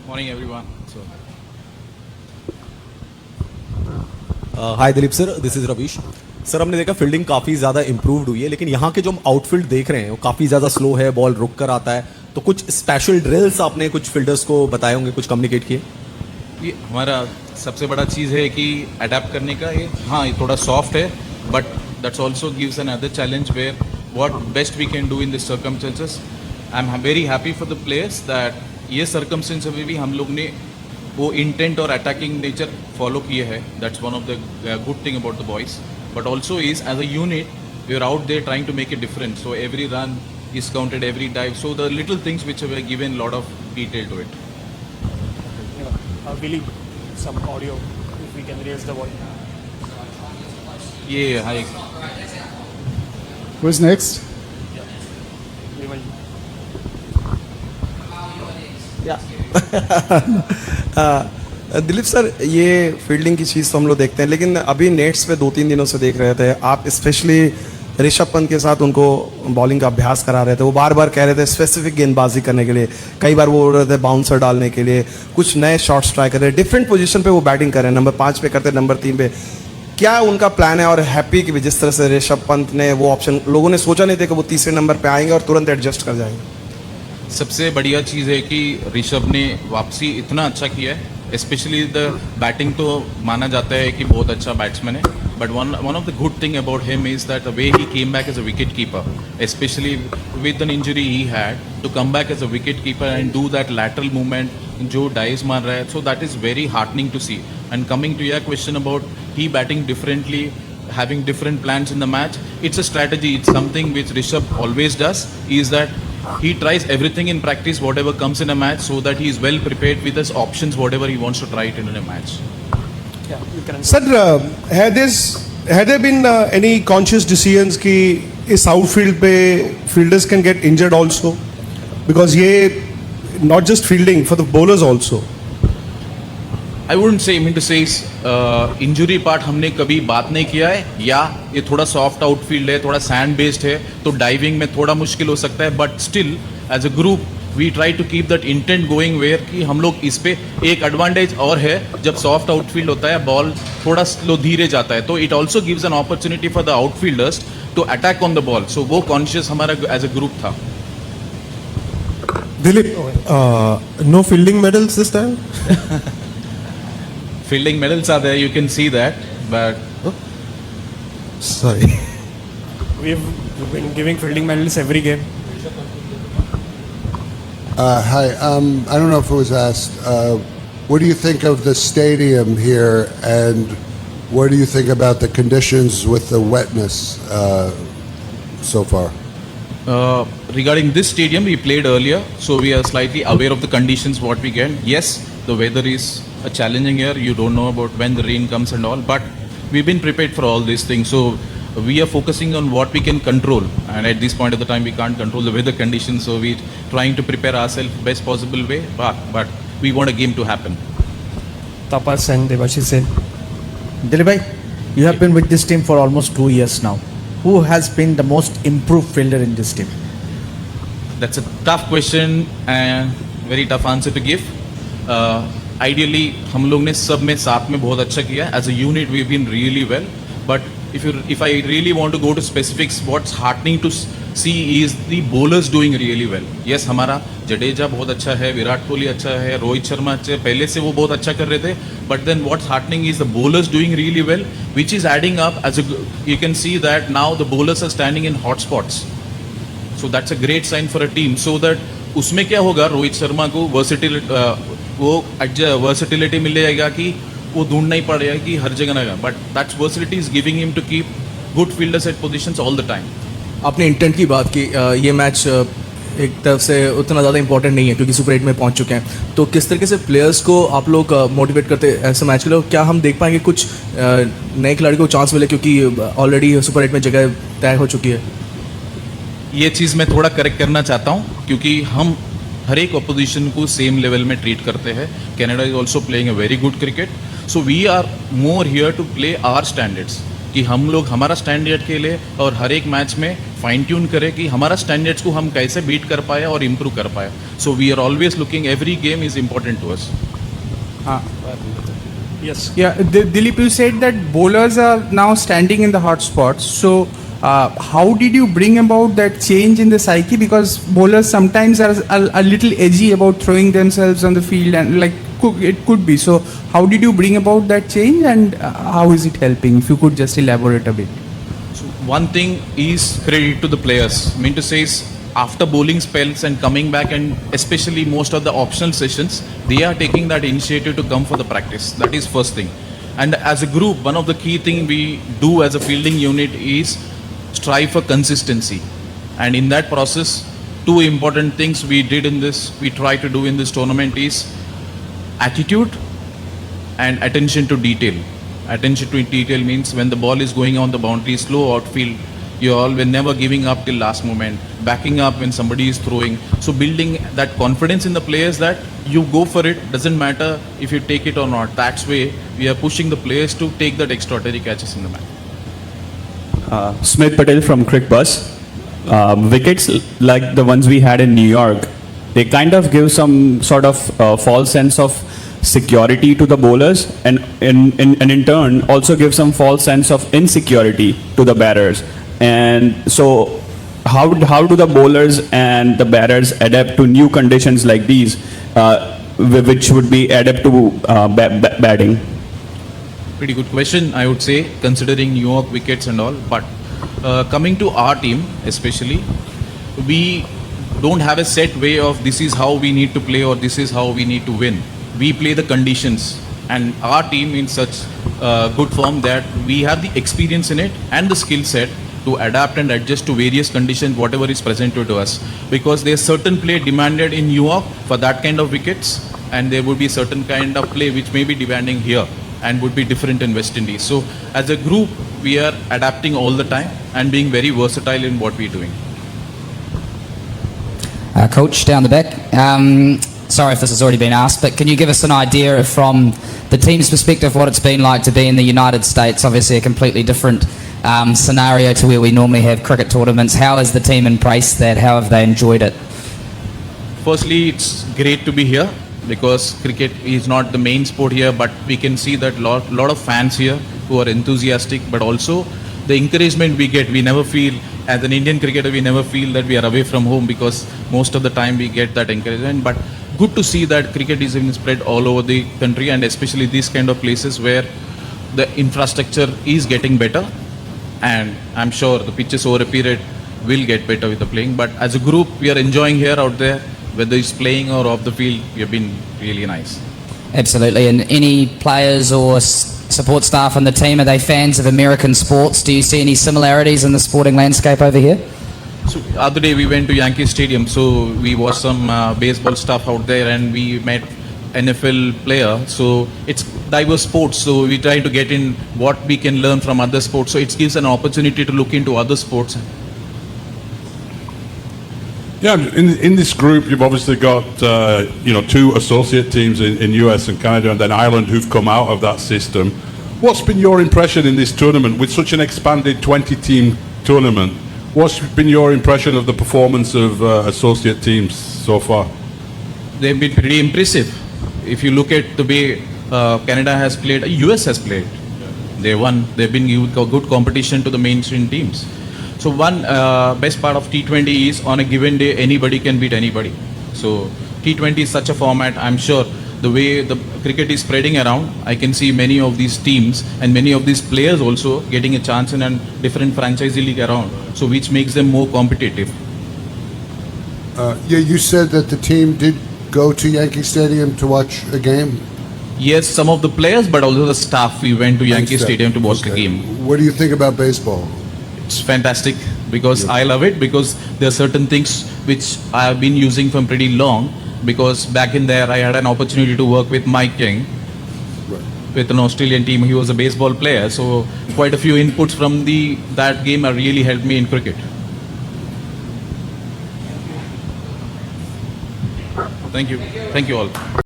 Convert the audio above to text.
Morning, everyone. Hi Dilip sir, this is Ravish sir. हमने देखा fielding काफ़ी ज़्यादा इंप्रूव्ड हुई है, लेकिन यहाँ के जो हम आउटफील्ड देख रहे हैं वो काफ़ी ज़्यादा स्लो है, बॉल रुक कर आता है. तो कुछ स्पेशल ड्रिल्स आपने कुछ फील्डर्स को बताए होंगे, कुछ कम्युनिकेट किए? ये हमारा सबसे बड़ा चीज़ है कि अडेप्ट करने का. ये थोड़ा सॉफ्ट है, but that's also gives an other challenge where what best we can do in this circumstances. I am very happy for the players that ये सर्कमस्टेंस में भी हम लोग ने वो इंटेंट और अटैकिंग नेचर फॉलो किए हैं. That's one of the good thing about the boys. But also is as a unit we are out there trying to make a difference. So every run is counted, every dive. So the little things which were given lot of detail to it. Billy, some audio if we can raise the volume. Yeah, hi. Who's next? Vimal. Dilip sir, ये fielding की चीज़ तो हम लोग देखते हैं, लेकिन अभी nets पे 2-3 दिनों से देख रहे थे आप, स्पेशली ऋषभ पंत के साथ उनको बॉलिंग का अभ्यास करा रहे थे. वो बार बार कह रहे थे स्पेसिफिक गेंदबाजी करने के लिए. कई बार वो उड़ रहे थे बाउंसर डालने के लिए, कुछ नए शॉट्स ट्राई कर रहे हैं, डिफरेंट पोजीशन पे वो बैटिंग कर रहे हैं. नंबर 5 पे करते हैं, नंबर 3 पे. क्या उनका प्लान है? और हैप्पी कि जिस तरह से ऋषभ पंत ने वो ऑप्शन, लोगों ने सोचा नहीं था कि वो तीसरे नंबर पे आएंगे और तुरंत एडजस्ट कर जाएंगे. सबसे बढ़िया चीज़ है कि ऋषभ ने वापसी इतना अच्छा किया है. स्पेशली द बैटिंग तो माना जाता है कि बहुत अच्छा बैट्समैन है, but one of the good thing about him is that the way he came back as a wicket keeper, especially with an injury he had, to come back as a wicket keeper and do that lateral movement जो dives मार रहा है, so that is very heartening to see. And coming to your question about he batting differently, having different plans in the match, it's a strategy. It's something which Rishabh always does, is that he tries everything in practice whatever comes in a match, so that he is well prepared with his options whatever he wants to try it in a match. Yeah, you can. Sir, had there been any conscious decisions कि इस outfield पे fielders can get injured also? Because ये not just fielding, for the bowlers also. I wouldn't say, to say injury part हमने कभी बात नहीं किया है. या ये थोड़ा सॉफ्ट आउटफील्ड है, थोड़ा सैंड बेस्ड है, तो डाइविंग में थोड़ा मुश्किल हो सकता है. But still as a group we try to keep that intent going where कि हम लोग इस पे एक एडवांटेज और है. जब सॉफ्ट आउटफील्ड होता है, बॉल थोड़ा स्लो धीरे जाता है, तो it also gives an opportunity for the outfielders to attack on the ball. So वो कॉन्शियस हमारा एज अ ग्रुप था. Dilip, no fielding medals this time? Fielding medals are there, you can see that, but Sorry. We've been giving fielding medals every game. Hi. I don't know if it was asked. What do you think of the stadium here, and what do you think about the conditions with the wetness so far? Regarding this stadium, we played earlier, so we are slightly aware of the conditions what we get. Yes, the weather is a challenging year. You don't know about when the rain comes and all, but we've been prepared for all these things. So we are focusing on what we can control, and at this point of the time we can't control the weather conditions, so we're trying to prepare ourselves best possible way, but we want a game to happen. Tapas and Devashish Sen. Dilip bhai, you have been with this team for almost 2 years now. Who has been the most improved fielder in this team? That's a tough question and very tough answer to give. Ideally हम लोग ने सब में साथ में बहुत अच्छा किया. As a unit we've been really well, but if I really want to go to specifics, what's heartening to see is the bowlers doing really well. Yes, हमारा जडेजा बहुत अच्छा है, विराट कोहली अच्छा है, रोहित शर्मा अच्छे, पहले से वो बहुत अच्छा कर रहे थे. But then what's heartening is the bowlers doing really well, which is adding up. You can see that now the bowlers are standing in hot spots. So that's a great sign for a team. So that उसमें क्या होगा, रोहित शर्मा को versatility मिल जाएगा कि वो ढूंढना ही पड़ेगा कि हर जगह ना. But that's versatility is giving him to keep good fielders at positions all the time. आपने इंटेंट की बात की. ये मैच एक तरफ से उतना ज़्यादा इंपॉर्टेंट नहीं है क्योंकि सुपर 8 में पहुंच चुके हैं. तो किस तरीके से प्लेयर्स को आप लोग मोटिवेट करते ऐसे मैच के लिए? क्या हम देख पाएंगे कुछ नए खिलाड़ी को चांस मिले, क्योंकि ऑलरेडी सुपर 8 में जगह तय हो चुकी है? ये चीज़ मैं थोड़ा करेक्ट करना चाहता हूँ, क्योंकि हम हर एक अपोजिशन को सेम लेवल में ट्रीट करते हैं. Canada is also playing a very good cricket, so we are more here to play our standards. कि हम लोग हमारा स्टैंडर्ड के लिए और हर एक मैच में फाइन ट्यून करें कि हमारा स्टैंडर्ड्स को हम कैसे बीट कर पाए और इम्प्रूव कर पाए. So we are always looking, every game is important to us. Yes. Yeah, Dilip, you said that bowlers are now standing in the hot spots. So, how did you bring about that change in the psyche? Because bowlers sometimes are a little edgy about throwing themselves on the field, and it could be. So, how did you bring about that change, and how is it helping? If you could just elaborate a bit. One thing is credit to the players. I mean to say is after bowling spells and coming back, and especially most of the optional sessions, they are taking that initiative to come for the practice. That is first thing. And as a group, one of the key thing we do as a fielding unit is strive for consistency. And in that process, two important things we try to do in this tournament is attitude and attention to detail. Attention to detail means when the ball is going on the boundary, slow outfield, you all were never giving up till last moment, backing up when somebody is throwing. So building that confidence in the players that you go for it, doesn't matter if you take it or not. That's way we are pushing the players to take that extraordinary catches in the match. Smith Patel from Crick Bus. Wickets like the ones we had in New York, they kind of give some sort of false sense of security to the bowlers, and in turn also give some false sense of insecurity to the batters. And so how do the bowlers and the batters adapt to new conditions like these, which would be adapt to batting? Pretty good question, I would say, considering New York wickets and all. But coming to our team especially, we don't have a set way of this is how we need to play or this is how we need to win. We play the conditions, and our team in such good form that we have the experience in it and the skill set to adapt and adjust to various conditions whatever is presented to us, because there's certain play demanded in New York for that kind of wickets, and there would be certain kind of play which may be demanding here and would be different in West Indies. So as a group we are adapting all the time and being very versatile in what we're doing. Coach down the back, sorry if this has already been asked, but can you give us an idea from the team's perspective what it's been like to be in the United States? Obviously a completely different scenario to where we normally have cricket tournaments. How has the team embraced that? How have they enjoyed it? Firstly, it's great to be here because cricket is not the main sport here, but we can see that lot of fans here who are enthusiastic, but also the encouragement we get. We never feel, as an Indian cricketer, we never feel that we are away from home, because most of the time we get that encouragement. But good to see that cricket is even spread all over the country, and especially these kind of places where the infrastructure is getting better, and I'm sure the pitches over a period will get better with the playing. But as a group, we are enjoying here, out there, whether it's playing or off the field. We have been really nice. Absolutely. And any players or support staff on the team, are they fans of American sports? Do you see any similarities in the sporting landscape over here? So the other day we went to Yankee Stadium, so we watched some baseball stuff out there, and we met NFL player. So it's diverse sports, so we try to get in what we can learn from other sports. So it gives an opportunity to look into other sports. Yeah, in this group, you've obviously got two associate teams in US and Canada, and then Ireland, who've come out of that system. What's been your impression in this tournament with such an expanded 20-team tournament? What's been your impression of the performance of associate teams so far? They've been pretty impressive. If you look at the way Canada has played, US has played. They won. They've been good competition to the mainstream teams. So one best part of T20 is on a given day, anybody can beat anybody. So T20 is such a format. I'm sure the way the cricket is spreading around, I can see many of these teams and many of these players also getting a chance in a different franchise league around. So which makes them more competitive. You said that the team did go to Yankee Stadium to watch a game? Yes, some of the players, but also the staff. We went to Yankee Stadium to watch the game. What do you think about baseball? It's fantastic because I love it, because there are certain things which I have been using from pretty long, because back in there I had an opportunity to work with Mike King with an Australian team. He was a baseball player, so quite a few inputs from that game have really helped me in cricket. Thank you all.